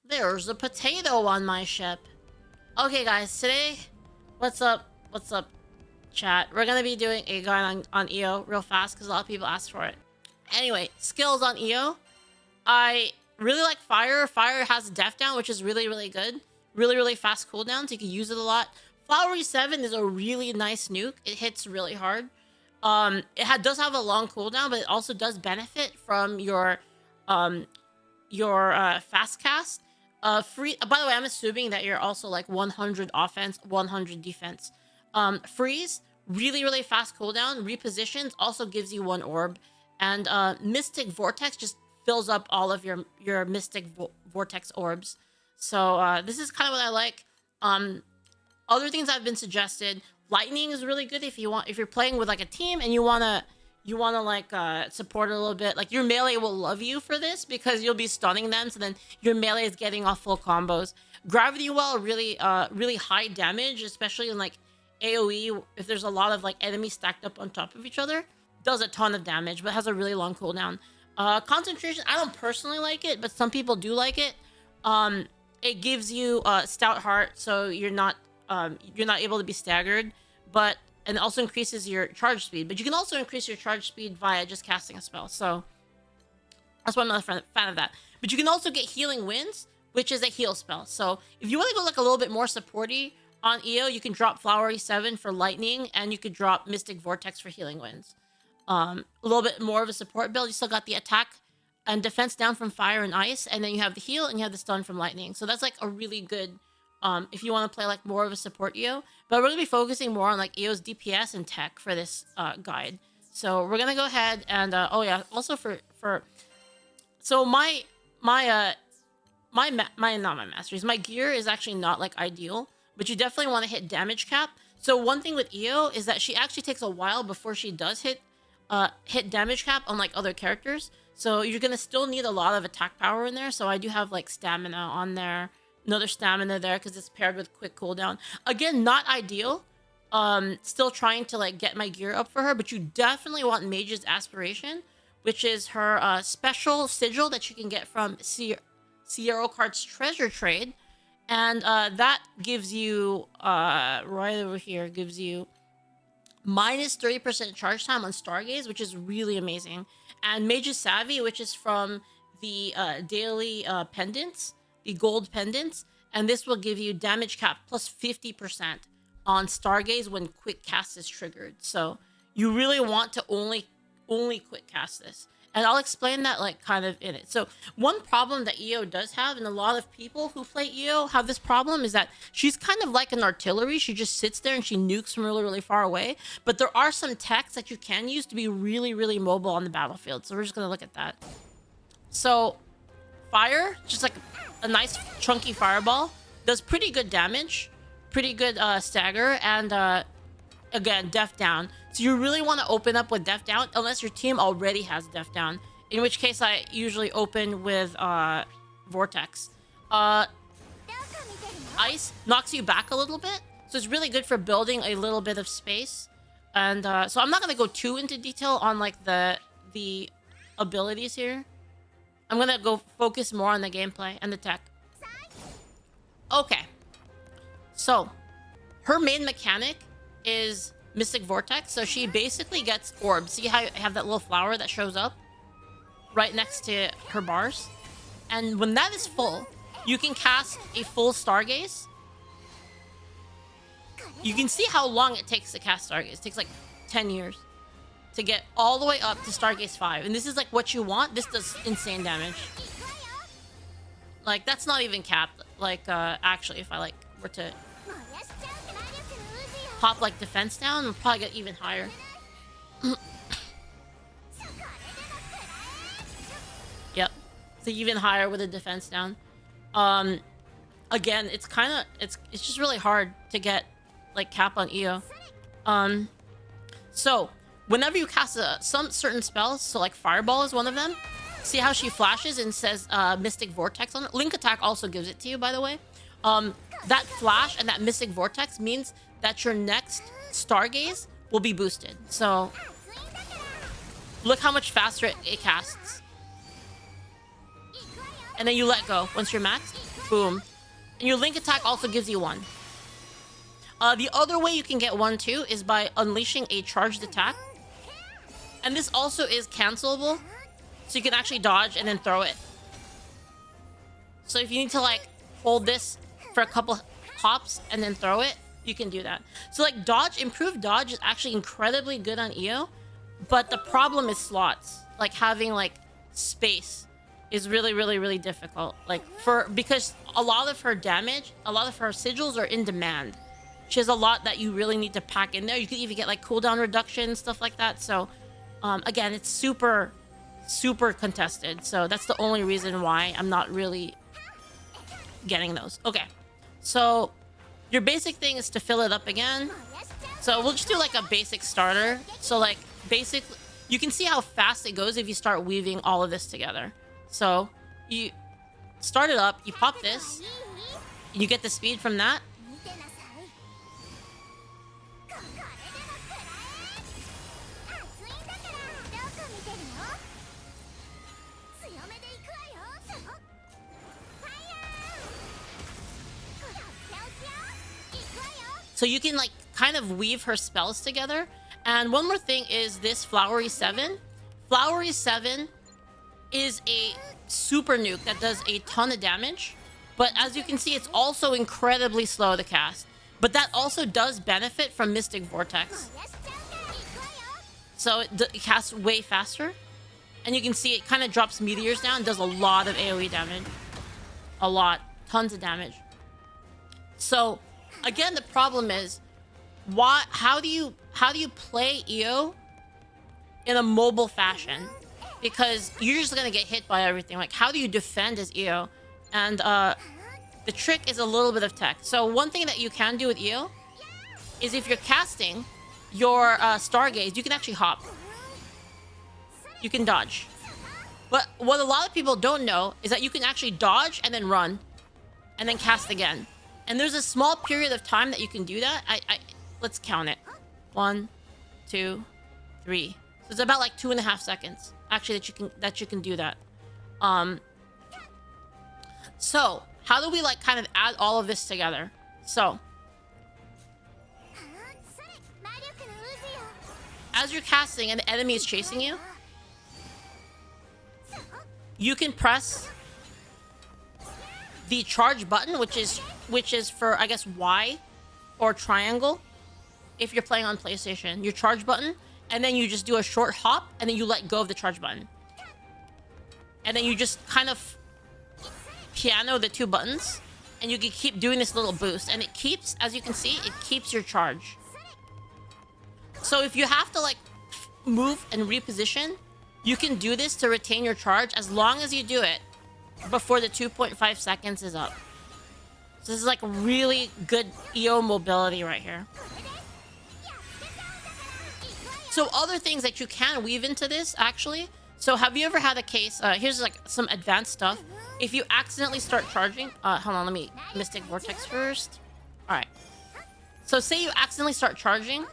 There's a potato on my ship. Okay, guys, today, what's up? What's up, chat? We're gonna be doing a guide on EO real fast because a lot of people asked for it. Anyway, skills on EO. I really like Fire. Fire has Death Down, which is really, really good. Really, really fast cooldowns. You can use it a lot. Flowery 7 is a really nice nuke. It hits really hard. Does have a long cooldown, but it also does benefit from your fast cast. Free. By the way, I'm assuming that you're also like 100 offense, 100 defense. Freeze, really, really fast cooldown. Repositions also gives you 1 orb, and Mystic Vortex just fills up all of your Mystic Vortex orbs. So this is kind of what I like. Other things I've been suggested. Lightning is really good if you're playing with like a team and you wanna like support it a little bit. Like your melee will love you for this because you'll be stunning them, so then your melee is getting off full combos. Gravity Well, really high damage, especially in like AoE if there's a lot of like enemies stacked up on top of each other. Does a ton of damage, but has a really long cooldown. Concentration, I don't personally like it, but some people do like it. It gives you stout heart, so you're not able to be staggered, and it also increases your charge speed. But you can also increase your charge speed via just casting a spell. So that's why I'm not a fan of that. But you can also get Healing Winds, which is a heal spell. So if you want to go like a little bit more supporty on EO, you can drop Flowery 7 for lightning, and you could drop Mystic Vortex for Healing Winds. A little bit more of a support build. You still got the attack and defense down from fire and ice, and then you have the heal and you have the stun from lightning. So that's like a really good if you want to play like more of a support EO. But we're gonna be focusing more on like EO's DPS and tech for this guide. So we're gonna go ahead and oh yeah, also so my gear is actually not like ideal, but you definitely want to hit damage cap. So one thing with EO is that she actually takes a while before she does hit damage cap on like other characters. So you're gonna still need a lot of attack power in there. So I do have like stamina on there, another stamina there because it's paired with quick cooldown. Again, not ideal. Still trying to like get my gear up for her, but you definitely want Mage's Aspiration, which is her special sigil that you can get from Sierra Cart's treasure trade, and that gives you right over here gives you minus 30% charge time on Stargaze, which is really amazing. And Mage's Savvy, which is from the daily pendants, the gold pendants, and this will give you damage cap plus 50% on Stargaze when quick cast is triggered. So you really want to only quick cast this, and I'll explain that like kind of in it. So one problem that EO does have, and a lot of people who play EO have this problem, is that she's kind of like an artillery. She just sits there and she nukes from really, really far away. But there are some techs that you can use to be really, really mobile on the battlefield. So we're just gonna look at that. So fire, just like a nice chunky fireball, does pretty good damage, pretty good stagger, and again, Death Down. So you really want to open up with Death Down unless your team already has Death Down, in which case I usually open with Vortex. Ice knocks you back a little bit, so it's really good for building a little bit of space. And so I'm not going to go too into detail on like the abilities here. I'm going to go focus more on the gameplay and the tech. Okay. So her main mechanic is Mystic Vortex. So she basically gets orbs. See how I have that little flower that shows up right next to her bars? And when that is full, you can cast a full Stargaze. You can see how long it takes to cast Stargaze. It takes like 10 years to get all the way up to Stargaze 5. And this is like what you want. This does insane damage. Like, that's not even capped. Like, actually, if I like were to pop like defense down, we'll probably get even higher. Yep, so even higher with a defense down. Again, it's kind of it's just really hard to get like cap on EO. So whenever you cast some certain spells, so like Fireball is one of them. See how she flashes and says Mystic Vortex on it? Link Attack also gives it to you, by the way. That flash and that Mystic Vortex means that your next Stargaze will be boosted. So look how much faster it casts. And then you let go once you're maxed. boom. And your link attack also gives you 1. The other way you can get 1 too is by unleashing a charged attack. And this also is cancelable. So you can actually dodge and then throw it. So if you need to like hold this for a couple hops and then throw it, you can do that. So like improved dodge is actually incredibly good on EO. But the problem is slots. Like having like space is really, really, really difficult. Like because a lot of her damage, a lot of her sigils are in demand. She has a lot that you really need to pack in there. You can even get like cooldown reduction, stuff like that. So again, it's super, super contested. So that's the only reason why I'm not really getting those. Okay, so your basic thing is to fill it up again. So we'll just do like a basic starter. So like basic, you can see how fast it goes if you start weaving all of this together. So you start it up, you pop this, you get the speed from that. So you can like kind of weave her spells together. And one more thing is this Flowery 7. Flowery 7 is a super nuke that does a ton of damage. But as you can see, it's also incredibly slow to cast. But that also does benefit from Mystic Vortex. So it casts way faster. And you can see it kind of drops meteors down and does a lot of AoE damage. A lot. Tons of damage. So again, the problem is how do you play EO in a mobile fashion? Because you're just gonna get hit by everything. Like, how do you defend as EO? And the trick is a little bit of tech. So one thing that you can do with EO is if you're casting your Stargaze, you can actually hop. You can dodge. But what a lot of people don't know is that you can actually dodge and then run and then cast again. And there's a small period of time that you can do that. Let's count it. 1, 2, 3. So it's about like 2.5 seconds actually that you can do that. So how do we like kind of add all of this together? So as you're casting and the enemy is chasing you, you can press the charge button, which is for, I guess, Y or triangle. If you're playing on PlayStation, your charge button, and then you just do a short hop, and then you let go of the charge button. And then you just kind of piano the 2 buttons, and you can keep doing this little boost. And it keeps, as you can see, it keeps your charge. So if you have to like move and reposition, you can do this to retain your charge as long as you do it before the 2.5 seconds is up. So this is like really good EO mobility right here. So other things that you can weave into this, actually. So have you ever had a case, here's like some advanced stuff. If you accidentally start charging, hold on, let me Mystic Vortex first. All right. So say you accidentally start charging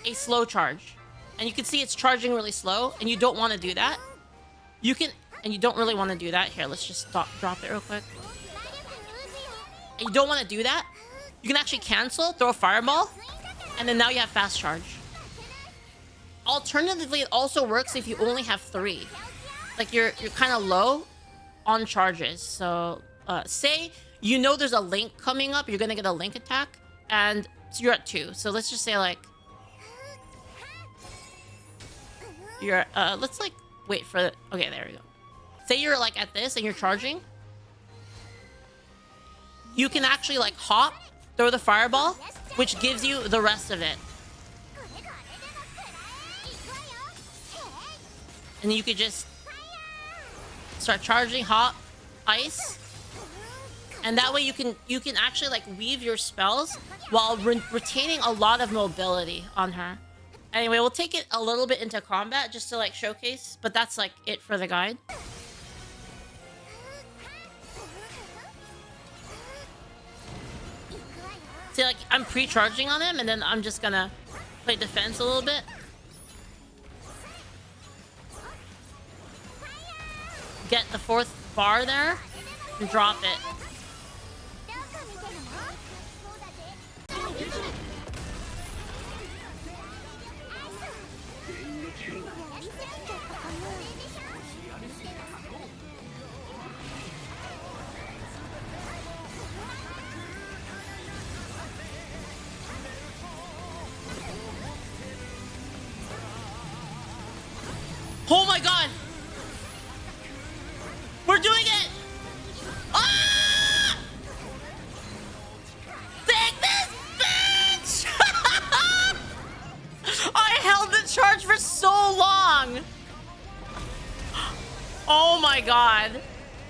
a slow charge. And you can see it's charging really slow, and you don't want to do that. You can, and you don't really want to do that. Here, let's just drop it real quick. And you don't want to do that. You can actually cancel, throw a fireball, and then now you have fast charge. Alternatively, it also works if you only have 3. Like you're kind of low on charges. So say you know there's a link coming up, you're gonna get a link attack, and so you're at 2. So let's just say like you're let's like wait for the, okay, there we go. Say you're like at this and you're charging. You can actually like hop, throw the fireball, which gives you the rest of it. And you could just start charging, hop, ice. And that way you can actually like weave your spells while retaining a lot of mobility on her. Anyway, we'll take it a little bit into combat just to like showcase, but that's like it for the guide. See, like I'm pre-charging on him, and then I'm just gonna play defense a little bit. Get the 4th bar there and drop it. Oh my god! We're doing it! Ah! Take this, bitch! I held the charge for so long! Oh my god.